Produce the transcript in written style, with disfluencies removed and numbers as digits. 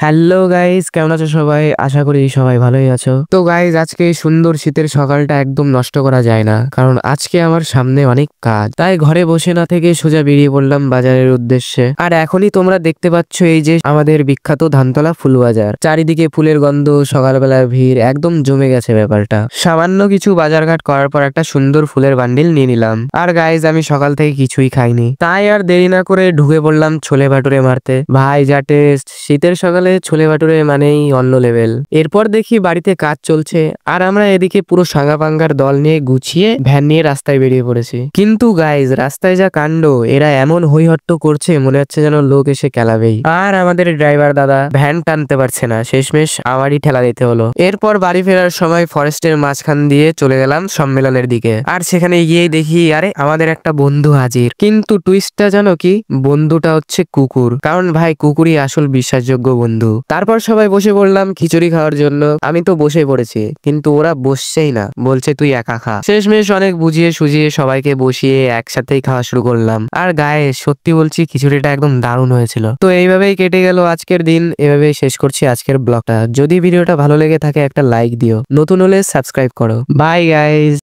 Hello guys, কেমন আছো সবাই? আশা করি সবাই ভালোই আছো। তো গাইস, আজকে এই সুন্দর শীতের সকালটা একদম নষ্ট করা যায় না, কারণ আজকে আমার সামনে অনেক কাজ। তাই ঘরে বসে না থেকে সোজা বেরিয়ে পড়লাম বাজারের উদ্দেশ্যে। আর এখনই তোমরা দেখতে পাচ্ছ এই যে আমাদের বিখ্যাত ধানতলা ফুল বাজার। চারিদিকে ফুলের গন্ধ, সকালবেলার ভিড়, একদম জমে গেছে ব্যাপারটা। সামান্য কিছু বাজারঘাট করার পর একটা সুন্দর ফুলের বান্ডিল নিয়ে নিলাম। আর গাইস, আমি সকাল থেকে কিছুই খাইনি, তাই আর দেরি না করে ঢুকে পড়লাম ছোলে ভাটুরে মারতে। ভাই যা টেস্ট! শীতের সকালে ছোলে ভাটুরে মানেই অন্য লেভেল। এরপর দেখি বাড়িতে কাজ চলছে, আর আমরা এদিকে পুরো সাঙ্গাপাঙ্গার দল নিয়ে গুছিয়ে ভ্যান নিয়ে রাস্তায় বেরিয়ে পড়েছি। কিন্তু গাইজ, রাস্তায় যা কাণ্ড! এরা এমন হইহট্ট করছে, মনে হচ্ছে যেন লোক এসে কেলাবেই। আর আমাদের ড্রাইভার দাদা ভ্যান টানতে পারছে না, শেষমেশ আমারই ঠেলা দিতে হলো। এরপর বাড়ি ফেরার সময় ফরেস্টের মাঝখান দিয়ে চলে গেলাম সম্মেলনের দিকে। আর সেখানে গিয়ে দেখি, আরে আমাদের একটা বন্ধু হাজির। কিন্তু টুইস্টটা জানো কি? বন্ধুটা হচ্ছে কুকুর। কারণ ভাই, কুকুরই আসল বিশ্বাসযোগ্য বন্ধু। তারপর সবাই বসে পড়লাম খিচুড়ি খাওয়ার জন্য। আমি তো বসে পড়েছি, কিন্তু ওরা বসছেই না, বলছে তুই একা খা। শেষমেশ অনেক বুঝিয়ে সুঝিয়ে সবাইকে বসিয়ে একসাথেই খাওয়া শুরু করলাম। আর গায়ে সত্যি বলছি, খিচুড়িটা একদম দারুণ হয়েছিল। তো এইভাবেই কেটে গেল আজকের দিন। এভাবেই শেষ করছি আজকের ব্লগটা। যদি ভিডিওটা ভালো লেগে থাকে একটা লাইক দিও, নতুন হলে সাবস্ক্রাইব করো। By guys.